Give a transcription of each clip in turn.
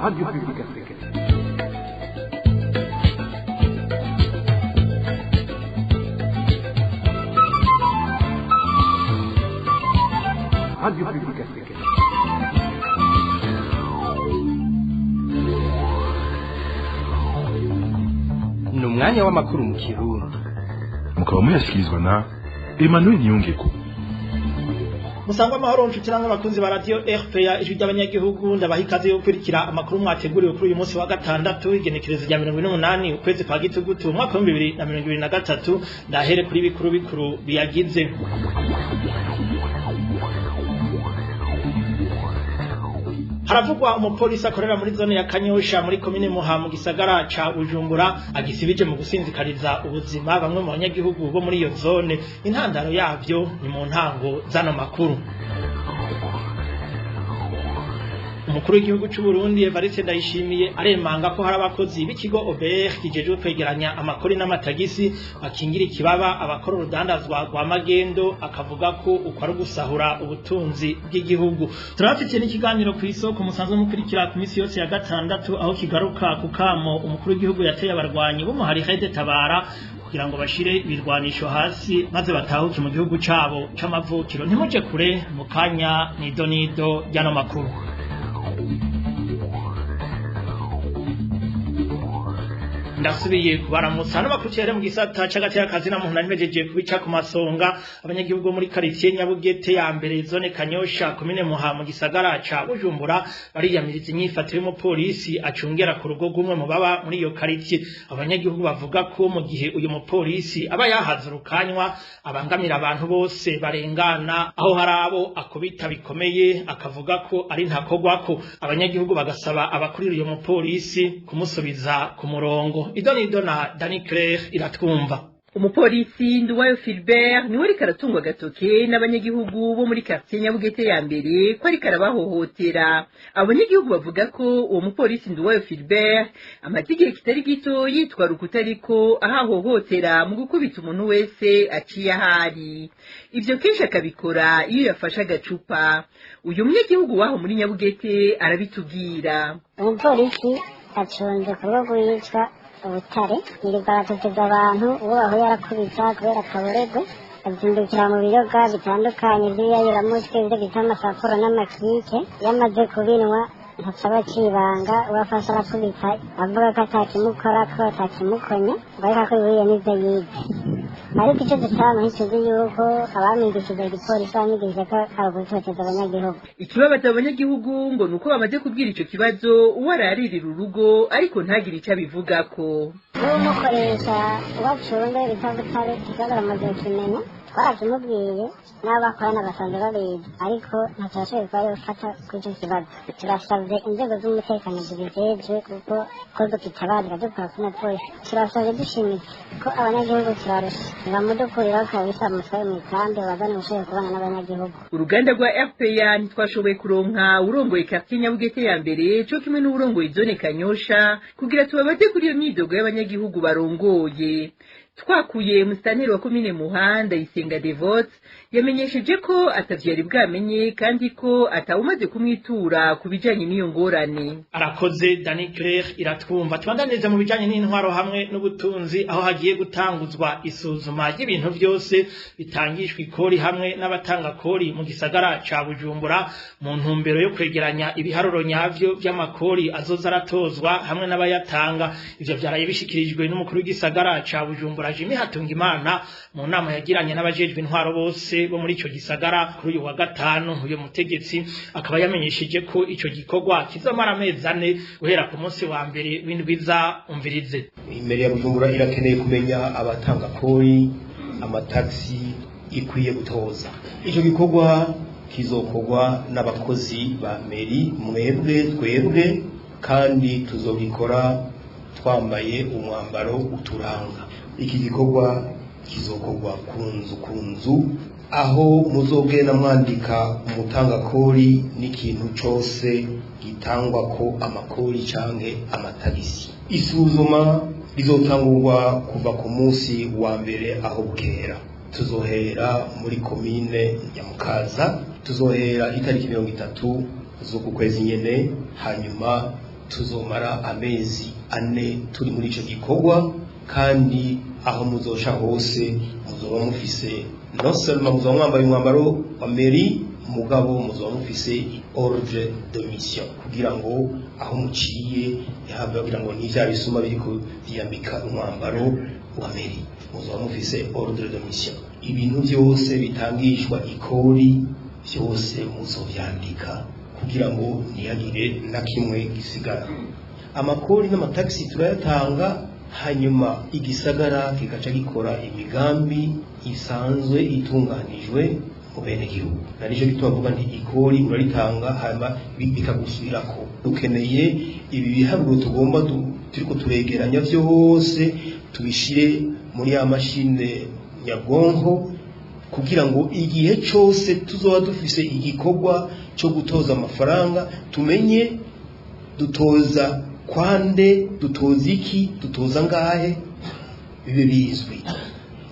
Radio Publique Africaine. Radio Publique Africaine. Ni umwanya w'amakuru mu Kirundi. Mukaba muyashyikirizwa na Emmanuel Nyongeko. Musangwa amahoro nshuti n'abakunzi ba radio RPA ijwi ry'abanyagihugu ndabaha ikaze yo gukurikira amakuru mwateguriwe kuri uyu munsi wa gatandatu igenekerezo rya 28 ukwezi kwa Gitugutu umwaka wa 2023 ndahere kuri bikuru biyagize. Haravugwa umupolisi akorera muri zone ya Kanyosha muri komine Muha mu gisagara ca Bujumbura agisibije mu gusinzikariza ubuzima bamwe mu banyagihugu bo muri iyo zone. Intandaro yavyo ni mu ntango zano makuru. Umukuru w'igihugu cy'u Burundi Evariste Ndayishimiye aremanga ko hari abakozi b'ikigo OBR kijejwe kwegeranya amakori n'amatagisi bakingira ikibaba abakora urudandazwa rwa magendo, akavuga ko uko ari gusahura ubutunzi bw'igihugu. Turafitiye n'ikiganiro ku isoko musanzwe mukurikira ku misi yose ya gatandatu aho kigaruka ku kamo umukuru w'igihugu yateye abarwanyi bo muhari Hede Tabara kugira ngo bashire ibirwanisho hasi maze batahuke mu gihugu cabo c'amavukiro. Ntimuje kure mu kanya nido ryano makuru. Ndasubiye kubaramutsa n'abakurikira mu gisata c'agatera kazi na muntu nimejeje kubica ku masonga abanyagihugu muri quartier Nyabugete ya mbere zone Kanyosha komine Muha mu gisagara ca Bujumbura bariyamiriza inyifato y'umupolisi acungera ku rugo gumwe mu baba muri iyo quartier. Abanyagihugu bavuga ko mu gihe uyu mupolisi aba yahazurukanywa abangamira abantu bose barengana aho harabo akubita bikomeye akavuga ko ari ntakogwako. Abanyagihugu bagasaba abakurira uyu mupolisi kumusubiza ku murongo. Idona Dani Claire iratwumva. Umupolisi Nduwayo Philbert niwe ari karatungwa gatoke n'abanyagihugu bo muri quartier Nyabugete ya mbere ko ari karabahohotera. Abanyagihugu bavuga ko uwo mupolisi Nduwayo Philbert amategeko kitari gito yitwa rukutariko ahahohotera mu gukubita umuntu wese aciye ahari. Ivyo kenshi akabikora iyo yafashe agacupa. Uyu munyagihugu waho muri Nyabugete arabitubwira. Umupolisi acunze ku rugo yitwa Ubutare yirirwa aratoteza abantu uwo bahuye arakubita kubera akaborego azindukira mu biyoga bitandukanye by'iyayuramutwe byo bita amasafuro n'amakike yamaze kubinwa ntasaba cibanga ubafasha arakubita avuga ko atakimukora ko atakimukonya bareka ko bihuye n'ivyo yize. Ariko icyo dusaba nk'icyo yuko abamwigishije igipolisi bamwigishije ko ari ugutoteza abanyagihugu. Ikibabaza abanyagihugu ngo nuko bamaze kubwira ico kibazo uwo araririra urugo ariko ntagire ico abivugako. N'umukoresha ubacunga bita Butare ikibazo aramaze kumenya twarakimubwiye n'abakorana basanzwe babizi ariko ntacashoboye kuba yofata kuri icyo kibazo. Turasavye inzego z'umutekano zibijejwe kuko ko dukitabarira dukora kuri polisi. Turasavye dushimitse ko abanyagihugu turarusha bamudukuriraho kabisa musore mu ikambi bazana ubushoboye kubana n'abanyagihugu. Uruganda rwa RPA ntitwashoboye kuronka urongoye quartier Nyabugete ya mbere cyo kimwe n'urongoye zone Kanyosha kugira tubabaze kuri iyo myidogo y'abanyagihugu barongoye. Twakuye musitanteri wa komine Muhanda Isenga Devote yamenyesheje ko atavyari bwamenye kandi ko atawumaze kumwitura kubijanye n'iyo ngorane. Arakoze Dani Claire iratwumva. Tubandanize mu bijanye n'intwaro hamwe n'ubutunzi aho hagiye gutanguzwa isuzuma y'ibintu byose bitangishwa ikori hamwe n'abatanga kori mu gisagara ca Bujumbura mu ntumbero yo kwegeranya ibiharuro nyavyo by'amakori azoza aratozwa hamwe n'abayatanga. Ivyo vyaraye bishikirijwe n'umukuru w'igisagara ca Bujumbura Jimmy Hatungimana mu nama yagiranye n'abajejwe intwaro bose bo muri ico gisagara kuri uyu wa gatanu. Uyu mutegetsi akaba yamenyesheje ko ico gikorwa kizomara amezi 4 guhera ku munsi wa mbere w'indwiza umvirize. Imeri ya Bujumbura irakeneye kumenya abatanga kori amataxi ikwiye gutoza. Ico gikorwa kizokorwa n'abakozi ba meri twebwe kandi tuzobikora twambaye umwambaro uturanga. Iki gikorwa kizokorwa kunzu aho muzogenda mwandika umutanga kori n'ikintu cyose gitangwa ko amakori canke amatagisi. Isuzuma rizotangurwa kuva ku munsi wa mbere aho bukera. Tuzohera muri komine ya Mukaza, tuzohera itariki 30 z'uku kwezi nyene, hanyuma tuzomara amezi 4 turi muri ico gikorwa kandi aho muzoca hose muzoba mufise non seulement muzoba mwambaye umwambaro wa mairie mugabo muzoba mufise ordre de mission kugira ngo aho muciye yahabwa kugira ngo n'ivya bisuma biriko byambika umwambaro wa mairie muzoba mufise ordre de mission ibintu byose bitangishwa ikori byose muzovyandika kugira ngo ntiyagire na kimwe gisigara amakori n'amataxi turayatanga hanyuma igisagara kikaca gikora imigambi isanzwe itunganijwe mu bene gihugu narisho bitubavuga nti ikori uraritanga hanyuma bikagusubirako dukeneye ibi biharuro tugomba turiko turegeranya byose tubishire muri ya mashine nyabwonko kugira ngo igihe cyose tuzoba dufise igikorwa cyo gutoza amafaranga tumenye dutoza kwande dutoza iki dutoza ngahe bibe bizwi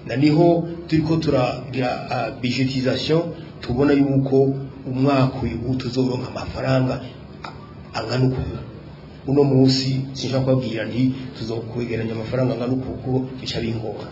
na niho turiko turagira budgetisation tubona yuko umwaka uyu tuzoronka amafaranga angana uko uno munsi sinshaka kubabwira nti tuzokwegeranya amafaranga angana uko bica bingora.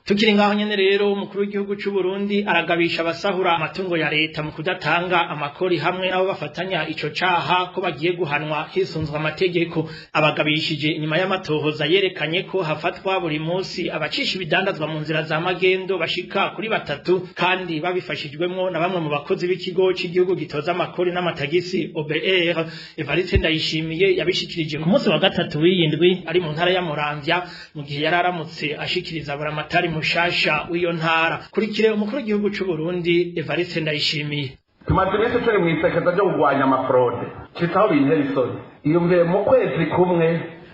Tukiri ngaho nyene rero umukuru w'igihugu cy'u Burundi aragabisha abasahura amatungo ya leta mu kudatanga amakori hamwe nabo bafatanya ico caha ko bagiye guhanwa hisunzwe amategeko abagabishije inyuma y'amatohoza yerekanye ko hafatwa buri munsi abacisha ibidandazwa mu nzira za magendo bashika kuri 3 kandi babifashijwemwo na bamwe mu bakozi b'ikigo cy'igihugu gitoza amakori n'amatagisi OBR. Evariste Ndayishimiye yabishikirije ku munsi wa gatatu w'iyindwi ari mu ntara ya Muramvya mu gihe yararamutse ashikiriza abaramatari mushasha w'iyo ntara. Kurikire umukuru w'igihugu cy'u Burundi Evariste Ndayishimiye. Tumaze iminsi turi mu isekeza ryo kurwanya amafraude kitaho bintera isoni iyo mvuye mu kwezi kumwe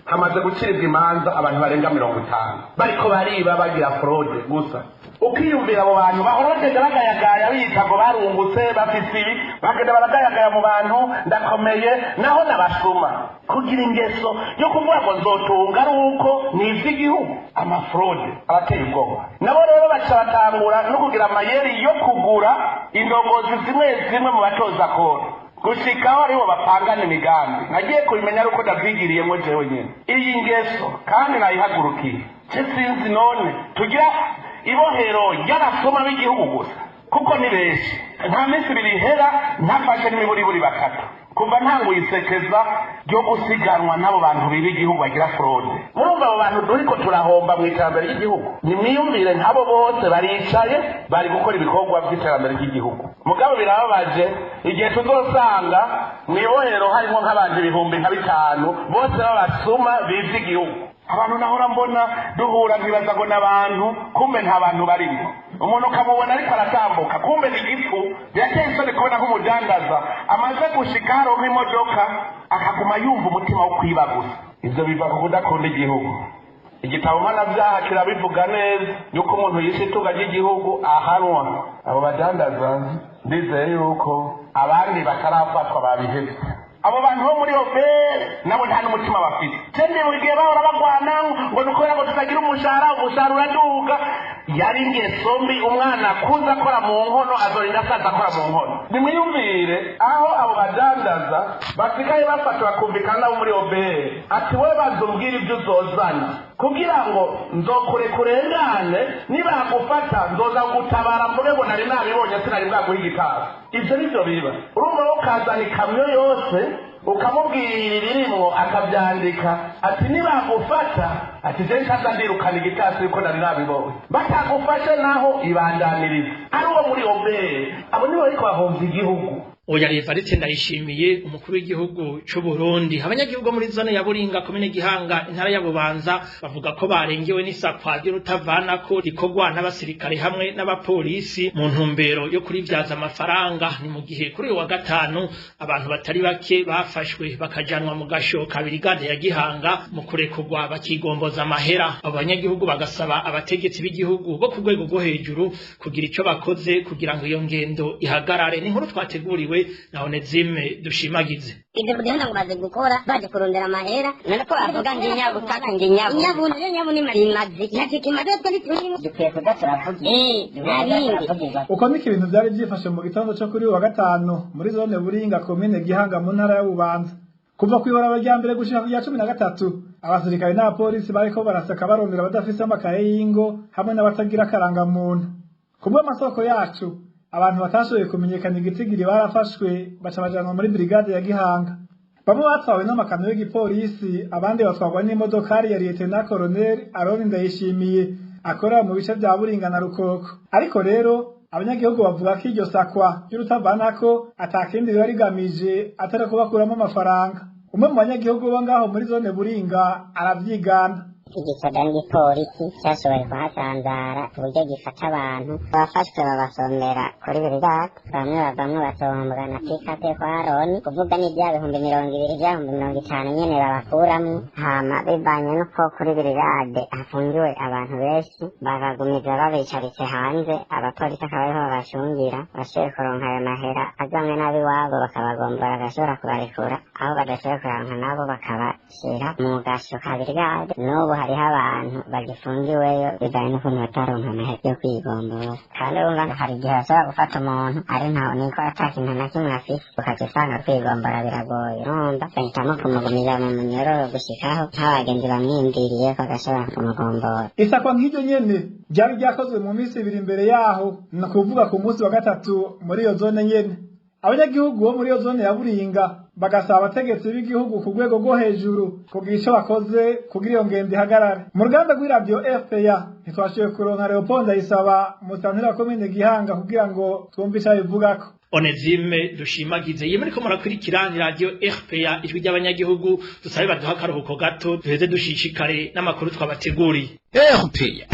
hamaze guciribwa imanza abantu barenga 50 bariko bariba bagira fraude gusa ukiyumvira abo bantu bahorojeje bagayagaya bita ngo barungutse bafise ibi bagenda baragayagaya mu bantu ndakomeye naho nabasuma kugira ingeso yo kuvuga ngo nzotunga ari uko nizi igihugu amafraude abateye ubwoba nabo rero baca batangura no kugira amayeri yo kugura indongozi zimwe mu batoza kora gushikaho aribo bapangana imigambi nagiye kubimenya uko ndavyigiriyemo jewe nyene iyi ngeso kandi nayihagurukiye sinzi none tugira ibohero ry'abasoma b'igihugu gusa kuko ni benshi nta minsi ibiri ihera ntafashe n'imiburiburi batatu kuva ntanguye isekeza ryo gusiganwa n'abo bantu biba igihugu bagira fraude murumva abo bantu turiko turahomba mu iterambere ry'igihugu nimwiyumvire nk'abo bose baricaye bari gukora ibikorwa by'iterambere ry'igihugu mugabo birababaje igihe tuzosanga mw'ibohero harimo nk'abantu 5,000 bose babasuma biva igihugu abantu nahora mbona duhura nkibaza ngo n'abantu kumbe nta bantu barimo umuntu ukamubona ariko aratambuka kumbe ni igifu birateye isoni kubona nk'umudandaza amaze gushika haronka imodoka akaguma yumva umutima wo kwiba gusa ivyo biva ku kudakunda igihugu igitabo mpanavyaha kirabivuga neza yuko umuntu yishe itunga ry'igihugu ahanwa abo badandaza ndizeye yuko abandi batarafatwa babihevye abo bantu bo muri obere nabo nta n'umutima bafite cyane mu gihe bahora bagwana ngo dukora ngo tutagira umushahara uraduga yari ingeso mbi umwana kuza akora mu nkono azorinda asaza akora mu nkono nimwiyumvire aho abo badandaza basigaye bafata bakumvikana nabo muri obere ati we bazumbwira ibyo uzozana kugira ngo nzokurekurengane nibagufata nzoza gutabara mvuge ngo nari nabibonye sinari bwaguha igitabo ivyo nivyo biba urumva ukazana ikamyo yose ukamubwira ibirimwo akabyandika ati nibagufata ati je nkaza ndirukana igitasi yuko nari nabibonye batagufashe naho ibandaniriza ari uwo muri obere abo nibo bariko bahomvya igihugu. Oya Evariste Ndayishimiye umukuru w'igihugu cy'u Burundi. Abanyagihugu muri zone ya Buringa komine Gihanga intara ya Bubanza bavuga ko barengewe n'isakwa ry'urutavana ko rikogwa n'abasirikare hamwe n'abapolisi mu ntumbero yo kurivyaza amafaranga. Ni mu gihe kuri wa gatanu abantu batari bake bafashwe bakajanwa mu gasho ka Brigade ya Gihanga mu kurekurwa bakigomboza amahera. Abanyagihugu bagasaba abategetsi b'igihugu bo ku rwego rwo hejuru kugira ico bakoze kugira ngo iyo ngendo ihagarare. Ni nkuru twateguriwe na Onezime Dushimagize. Ibyo bugenda ngo baze gukora baje kurondera amahera nako avuga nginyabu kaka nginyabu ni marimazi nakikimaze twari turimo dukwiye kudasaravuga uko niki ibintu byari byifashe mu gitondo cyo kuri wa gatanu muri zone Buringa komine Gihanga mu ntara ya Bubanza kuva kw'ibarabara rya mbere gushika ku rya 13 abasirikare n'abapolisi bariko barasaka barondera abadafise amakaye y'ingo hamwe n'abatagira akarangamuntu. Kubwo amasoko yacu abantu batashoboye kumenyekana igitigiri barafashwe baca bajanwa muri brigade ya Gihanga. Bamwe batwawe n'amakamyo y'igipolisi abandi batwarwa n'imodokari ya Lieutenant Colonel Aroni Ndayishimiye akora mu bice bya Buringa na Rukoko. Ariko rero abanyagihugu bavuga ko iryo sakwa y'urutavanako atakindi riba rigamije atari kubakuramo amafaranga. Umwe mu banyagihugu bo ngaho muri zone Buringa aravyigana. igisoda n'igipolisi cyashoboye kuhasanzara ku buryo gifata abantu bafashwe babasomera kuri buri gato bamwe basombwa na pikate kwa Aroni kuvuga n'ibya 220 bya 250 nyene babakuramwo hama bivanye nuko kuri buri rade hafungiwe abantu benshi bagagumiza babicaritse hanze abapolisi akabariho babashungira bashoboye kuronka ayo mahera azamwe nabi wabo bakabagombora agashobora kubarekura aho badashoboye kuronka nabo bakabashira mu gasho ka brigade n'ubu hariho abantu bagifungiweyo bivanye n'ukuntu bataronka amahera yo kwigombora kandi urumva hari igihe bashobora gufata umuntu ari ntawe niko atakintu na kimwe afise ukaca usanga kwigombora biragoye urumva bahitamo kumugumiza mu munyororo gushikaho nk'abagenzi bamwindiriye ko agashobora kumugombora. Isakwa nk'iryo nyene ryari ryakozwe mu minsi ibiri imbere yaho ni ukuvuga ku munsi wa gatatu muri iyo zone nyene. Abanyagihugu bo muri iyo zone ya Buringa bagasaba abategetsi b'igihugu ku rwego rwo hejuru kugira ico bakoze kugira iyo ngendo ihagarare. Mu ruganda rw'iradio RPA ntitwashoboye kuronka Leopold Ndayisaba musantira komine Gihanga kugira ngo twumve ico abivugako. Onezime dushimagize yemwe ariko murakurikira ni radio RPA ijwi ry'abanyagihugu dusabe baduha akaruhuko gato duheze dushishikare n'amakuru twabateguriye. RPA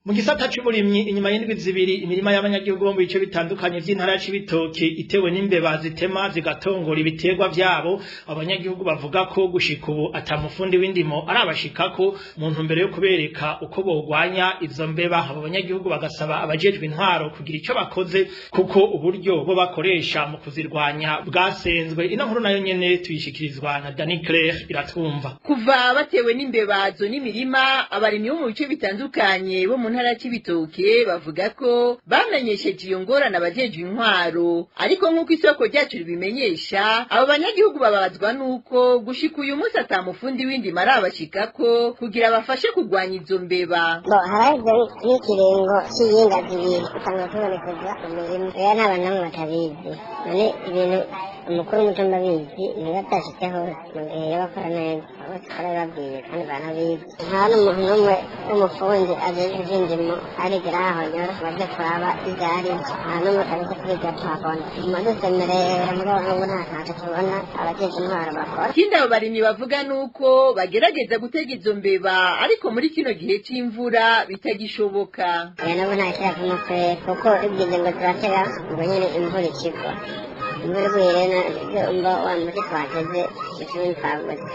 mu gisata cy'uburimyi inyuma y'indwi zibiri imirima y'abanyagihugu bo mu bice bitandukanye by'intara y'Ibitoke itewe n'imbeba zitema zigatongora ibiterwa byabo abanyagihugu bavuga ko gushika ubu atamufundi w'indimo arabashikako mu ntumbero yo kubereka uko bogwanya izo mbeba abo banyagihugu bagasaba abajejwe intwaro kugira ico bakoze kuko uburyo bo bakoresha mu kuzirwanya bwasenzwe ino nkuru nayo nyene tuyishikirizwa na Dani Claire iratwumva. Kuva batewe n'imbeba zo n'imirima abarimyi bo mu bice bitandukanye bo mu ntara y'Ibitoke bavuga ko bamenyesheje iyo ngorane abajejwe intwaro ariko nk'uko isoko ryacu ribimenyesha abo banyagihugu babazwa nuko gushika uyu munsi atamufundi w'indimo arabashikako kugira bafashe kurwanya izo mbeba. Haraheze n'ikiringo c'iyinga zibiri utanga kubonekeza imirimo rero nta bantu bamwe batabizi none ibintu umukuru w'umutumba abizi niba atashitse hose mu gihe yo bakora neza bose barababwiye kandi banabizi nta n'umuntu n'umwe w'umufundi ajejwe ivy'indimo arigera ahonyora baje kuraba ivyari nta n'umwe atabizi kwiga tuhakona mudusemerera mugabo n'ubu nta ntacyo tubona abajejwe intwaro bakora. Ikindi abo barimyi bavuga nuko bagerageza gutega izo mbeba ariko muri kino gihe c'imvura bitagishoboka. Nabo nta kirakoma kure kuko ibyize ngo turatega ngo nyene imvura ikigwa imvura iguye rero mba wa muti twateze ikintu twaguze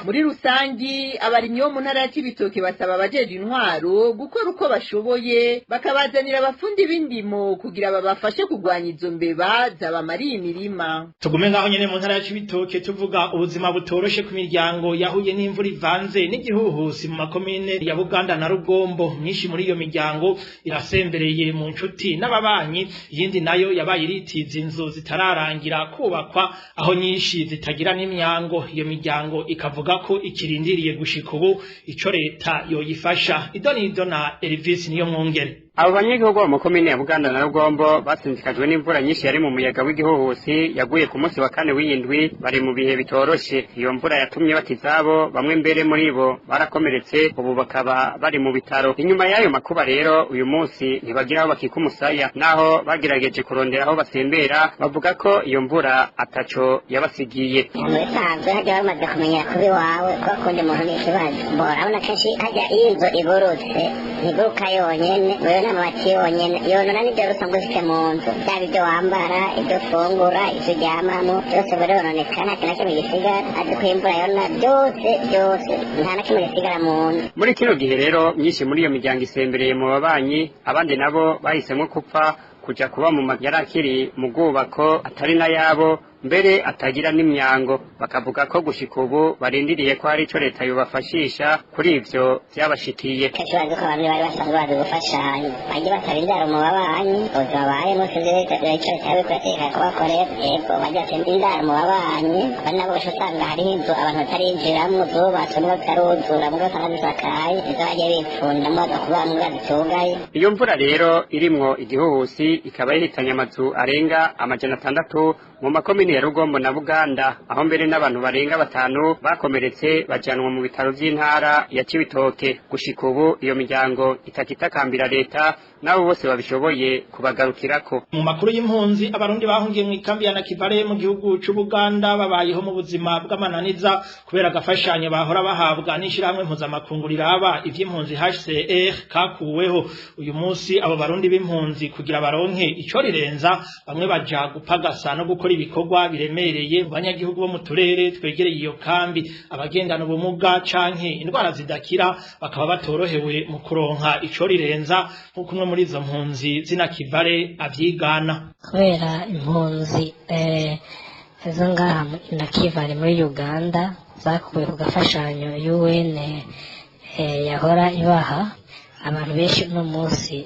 muri rusangi abarimyi bo mu ntara y'Ibitoke basaba abajeje intwaro gukora uko bashoboye bakabazanira abafundi b'indimo kugira babafashe kurwanya izo mbeba zabamariye imirima. Tugume ngaho nyene mu ntara y'Ibitoke tuvuga ubuzima butoroshe ku miryango yahuye n'imvura ivanze n'igihuhusi mu makomine ya Buganda na Rugombo. Myinshi muri iyo miryango irasembereye mu nshuti n'ababanyi yindi nayo yabaye iritiza inzu zitararangira kubakwa aho nyinshi zitagira n'imyango. Iyo miryango ikavuga ko ikirindiriye gushika ubu ico leta yoyifasha. Idonido na Elvis niyo mwongere. Abo banyagihugu bo mu komine ya Buganda na Rugombo basinzikajwe n'imvura nyinshi yari mu muyaga w'igihuhusi yaguye ku munsi wa kane w'indwi bari mu bihe bitoroshe. Iyo mvura yatumye batizabo bamwe mbere muri bo barakomeretse ubu bakaba bari mu bitaro. Inyuma y'ayo makuba rero uyu munsi ntibagira aho bakika umusaya naho bagerageje kurondera aho basembera bavuga ko iyo mvura ataco yabasigiye. Musanzwe hajya bamaze kumenya kuri wawe ko kundi muntu n'ikibazo urabona kenshi hajya inzu iburutse ntiguruka yonyene n'amabati yonyene yonona n'ibyo rusanzwe ufite mu nzu byaba ibyo wambara ibyo ufungura ibyo uryamamo byose birononekana nta kintu gisigara ati ko imvura yona byose nta na kimwe gisigara mu nzu. Muri kino gihe rero myinshi muri iyo miryango isembereye mu babanyi abandi nabo bahisemo gupfa kuja kuba mu yarakiri mu bwubako atari na yabo mbere atagira n'imyango bakavuga ko gushika ubu barindiriye ko hari ico leta yobafashisha kuri ivyo vyabashikiye kenshi bazi ko bamwe bari basanzwe bazi gufashanya bagiye bataba indaro mu babanyi ubuzima babayemo sinzi ico leta yabikwiye kubakorera yego bagiye batenda indaro mu babanyi bari nabo usanga hariho inzu abantu batarinjiramwo zubatswe n'bataruzura mbwa usanga zisakaye izo bagiye bipfundamo bagakuba mbwa zitugaye. Iyo mvura rero irimwo igihuhusi ikaba yahitanye amazu arenga 600 mu makomine ya Rugombo na Buganda, aho mbere n'abantu barenga 5 bakomeretse bajanwa mu bitaro by'intara ya Cibitoke. Gushika ubu iyo miryango itakitakambira leta nabo bose babishoboye kubagarukirako. Mu makuru y'impunzi abarundi bahungiye mu ikambi ya Nakivale mu gihugu c'u Buganda babayeho mu buzima bw'amananiza kubera gafashanyo bahora bahabwa n'ishiramwe mpuzamakungu riraba ivy'impunzi HCR kakuweho. Uyu munsi abo barundi b'impunzi kugira baronke ico rirenza bamwe baja gupagasa no gukora ibikorwa biremereye mu banyagihugu bo mu turere twegereye iyo kambi. Abagendana ubumuga canke indwara zidakira bakaba batorohewe mu kuronka ico rirenza nk'uko umwe muri izo mpunzi z'Inakivale avyigana. Kubera impunzi zo ngaha Nakivale muri Uganda zakuwe ku gafashanyo UN yahora ibaha, abantu benshi uno munsi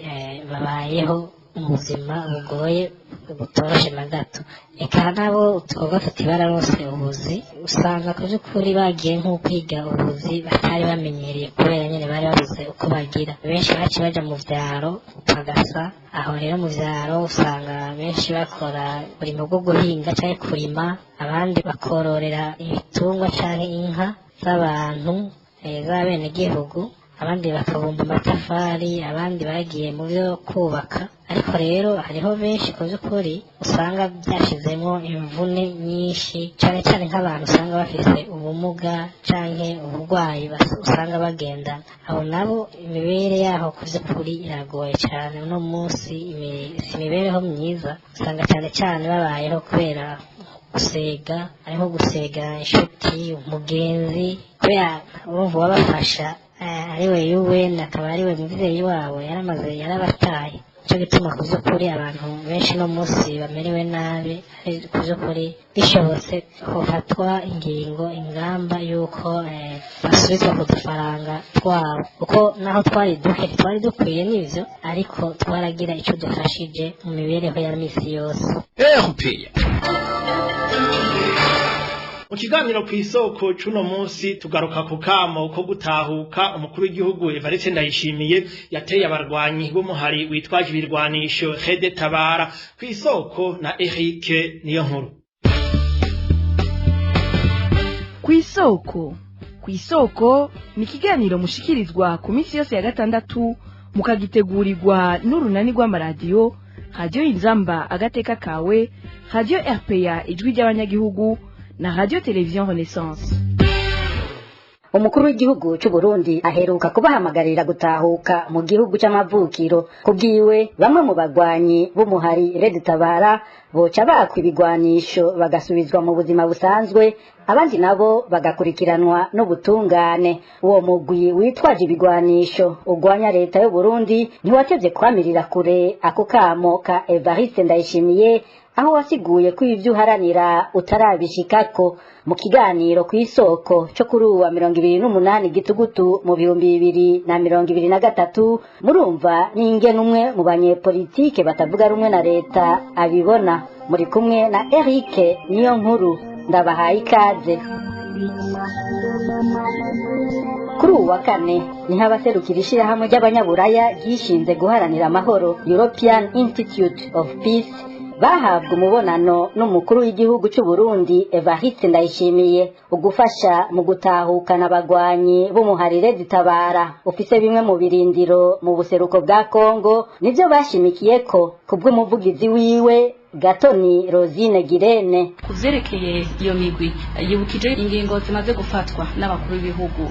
babayeho ubuzima bugoye butoroshe na gato. Eka nabo utwoga tutibararonse ubuzi usanga ku by'ukuri bagiye nko kwiga ubuzi batari bamenyereye kubera nyene bari babuze uko bagira. Benshi baci baja mu vyaro pagasa, aho rero mu vyaro usanga benshi bakora urimo bwo guhinga canke kurima, abandi bakororera ibitungwa canke inka z'abantu z'abenegihugu, abandi bakabumba amatafari, abandi bagiye mu byo kubaka. Ariko rero hariho benshi ku by'ukuri usanga byashizemo imvune nyinshi, cyane cyane nk'abantu usanga bafise ubumuga canke uburwayi usanga bagenda. Abo nabo imibere yaho ku by'ukuri iragoye cyane uno munsi, imibereho myiza usanga cyane cyane babayeho kubera gusega, ariho gusega inshuti, umugenzi, kubera urumva wabafasha ariwe UN akaba ariwe muvyeyi wabo yarabataye. Cyo gituma ku by'ukuri abantu benshi no munsi bamerewe nabi, ku by'ukuri bishobotse hofatwa ingamba yuko basubizwa ku dufaranga twabo, kuko naho twari dukwiye n'ivyo, ariko twaragira ico dufashije mu mibereho ya misi yose. Mu kiganiro kw'isoko cuno munsi tugaruka ku kamo ko gutahuka umukuru w'igihugu Evariste Ndayishimiye yateye abarwanyi b'umuhari witwaje ibirwanisho Rede Tabara. Kw'isoko na Eric Niyonkuru. Kw'isoko ni ikiganiro mushikirizwa ku minsi yose ya gatandatu mukagitegurirwa n'urunani rw'amaradiyo Radio Inzamba Agateka Kawe, Radio RPA Ijwi ry'abanyagihugu na Radio Television Renaissance. Umukuru w'igihugu cy'u Burundi aheruka kubahamagarira gutahuka mu gihugu cy'amavukiro. Kubwiwe bamwe mu bagwanyi b'umuhari Rede Tabara boca bakwa ibigwanisho bagasubizwa mu buzima busanzwe, abandi nabo bagakurikiranwa n'ubutungane. Uwo mugwi witwaje ibigwanisho ugwanya leta y'u Burundi ntiwatevye kwamirira kure ako kamo ka Evariste Ndayishimiye, aho wasiguye ko ivyo uharanira utarabishikako. Mu kiganiro kw'isoko cyo kuri uwa 28 Gitugutu mu 2023 murumva n'ingene umwe mu banyepolitike batavuga rumwe na leta abibona. Muri kumwe na Eric Niyonkuru, ndabahaye ikaze. Kuri uwa kane niho abaserukira ishirahamwe ry'abanyaburaya ryishinze guharanira amahoro European Institute of Peace bahabwa umubonano n'umukuru w'igihugu cy'u Burundi Evariste Ndayishimiye ugufasha mu gutahukana abagwanyi b'umuhari Rede Tabara ufise bimwe mu birindiro mu buseruko bwa Kongo. Nivyo bashimikiye ko kubw'umuvugizi wiwe Gatoni Rosine Girene. Kuvyerekeye iyo migwi yibukije ingingo zimaze gufatwa n'abakuru b'ibihugu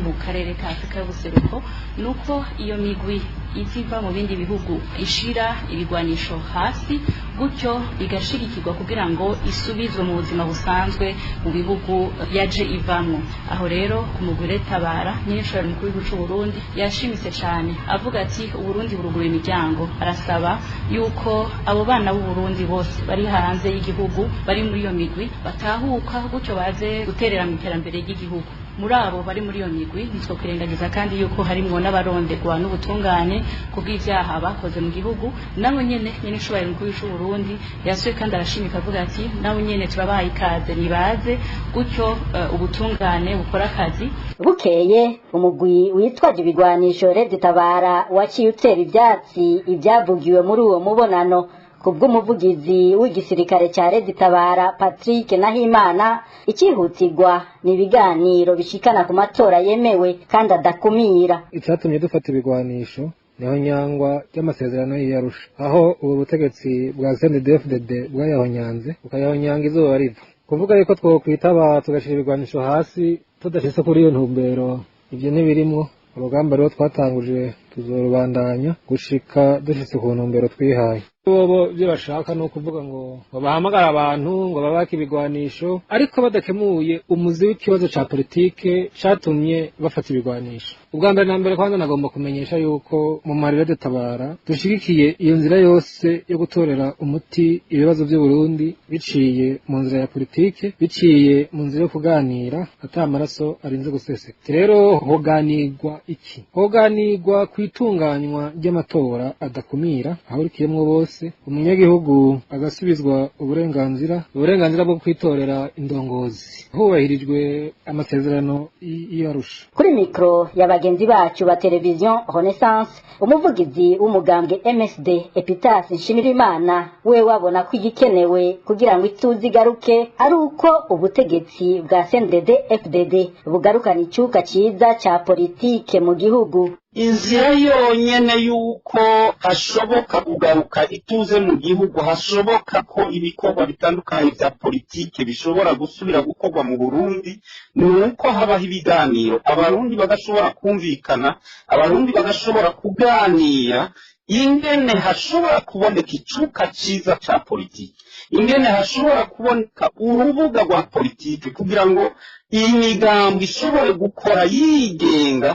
mu karere ka Afrika y'ubuseruko, nuko iyo migwi iziva mu bindi bihugu ishira ibigwanisho hasi gutyo igashigikirwa kugira ngo isubizwe mu buzima busanzwe mu bihugu yaje ivamwo. Aho rero ku mugwi Tabara nyinshora mukuru w'igihugu cy'u Burundi yashimise cyane avuga ati Uburundi burugura imiryango, arasaba yuko abo bana b'u Burundi bose bari hanze y'igihugu bari muri iyo migwi batahuka gutyo baze guterera mu iterambere ry'igihugu. Muri abo bari muri iyo migwi nitwo kwirengagiza kandi yuko harimwo n'abaronderwa n'ubutungane kubw'ivyaha bakoze mu gihugu. Nabo nyene nyinshora mukuru w'igihugu cy'u Burundi yasuye kandi arashimika avuga ati nabo nyene turabaha ikaze nibaze gutyo ubutungane bukora akazi. Bukeye umugwi witwaje ibigwanisho Tabara waciye utera ivyatsi ibyavugiwe muri uwo mubonano. Kubw'umuvugizi w'igisirikare ca Tabara Patrick Nahimana, icihutirwa ni ibiganiro bishikana ku matora yemewe kandi adakumira. Icyatumye dufata ibigwanisho niho nyangwa ry'amasezerano y'Arusha, aho ubu butegetsi bwa CNDD-FDD bwayahonyanze bukayahonyanga izuba riva. Kuvuga yuko twokwitaba tugashira ibigwanisho hasi tudashitse kuri iyo ntumbero, ibyo ntibirimwo. Urugamba rero twatanguje tuzorubandanya gushika dushitse ku ntumbero twihaye. Bobo byo bashaka no kuvuga ngo bahamagara abantu ngo babake ibigwanisho ariko badakemuye umuzi w'ikibazo ca politike catumye bafata ibigwanisho. Ubwa mbere na mbere kwanza nagomba kumenyesha yuko mu marire Tabara dushigikiye iyo nzira yose yo gutorera umuti ibibazo by'u Burundi biciye mu nzira ya politike, biciye mu nzira yo kuganira ata amaraso arinze guseseka. Rero hoganirwa iki? Hoganirwa kwitunganywa ry'amatora adakumira aho rikiyemwo bose, umunyagihugu agasubizwa uburenganzira bwo kwitorera indongozi hubahirijwe amasezerano y'Arusha. Kuri mikro ya bagenzi bacu ba televiziyo Renaissance, umuvugizi w'umugambwe MSD Epitas Nshimirimana we wabona ko igikenewe kugira ngo ituze igaruke ari uko ubutegetsi bwa CNDD-FDD bugarukana icyuka cyiza cya politike mu gihugu. Inzira yonyene yuko hashoboka kugaruka ituze mu gihugu, hashoboka ko ibikorwa bitandukanye bya politike bishobora gusubira gukorwa mu Burundi, nuko habaho ibiganiro, abarundi bagashobora kumvikana, abarundi bagashobora kuganira ingene hashobora kuboneka icuka ciza ca politike, ingene hashobora kuboneka urubuga rwa politike kugira ngo iyi migambo ishobore gukora yigenga,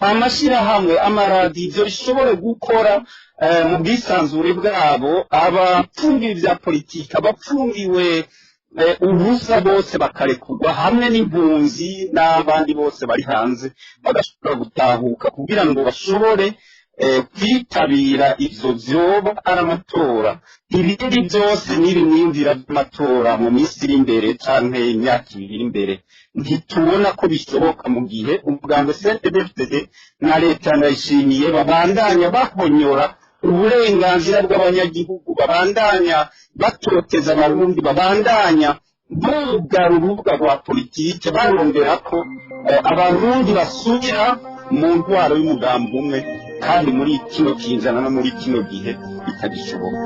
amashirahamwe amaradiyo bishobore gukora mu bwisanzure bwabo, abapfungiwe vya politike, abapfungiwe ubusa bose bakarekurwa, hamwe n'impunzi n'abandi bose bari hanze bagashobora gutahuka kugira ngo bashobore kwitabira ivyo vyoba ari amatora. Ibindi byose n'ibimwimvira by'amatora mu minsi iri imbere canke imyaka ibiri iri imbere ntitubona ko bishoboka mu gihe umugambwe CNDD-FDD na leta ndayishimiye babandanya bahonyora uburenganzira bw'abanyagihugu, babandanya batoteza abarundi, babandanya bugara urubuga rwa politike barondera ko abarundi basubira mu ntwaro y'umugambi umwe, kandi muri kino kinjana no muri kino gihe bitagishoboka.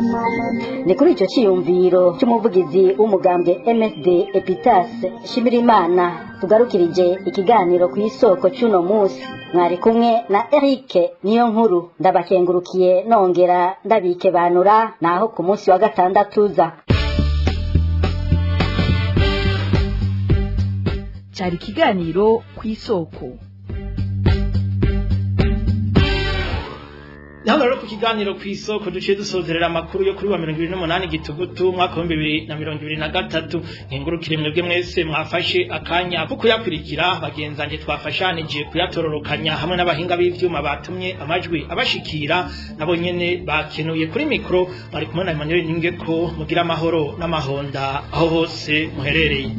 Ni kuri icyo cyiyumviro cy'umuvugizi w'umugambwe MSD Epitas Nshimirimana tugarukirije ikiganiro ku isoko cy'uno munsi. Mwari kumwe na Eric Niyonkuru, ndabakengurukiye nongera ndabikebanura naho ku munsi wa gatandatu uza. Cyari ikiganiro ku isoko. Naho rero ku kiganiro ku isoko duciye dusozerera amakuru yo kuri wa 28 Gitugutu mwaka wa 2023. Nkengurukire mwebwe mwese mwafashe akanya ko kuyakurikira, bagenzanje twafashanije kuyatororokanya hamwe n'abahinga b'ivyuma batumye amajwi abashikira, nabo nyene bakenuye kuri mikro bari kumwe na Emmanuel Ningeko. Mugira amahoro n'amahonda aho hose muherereye.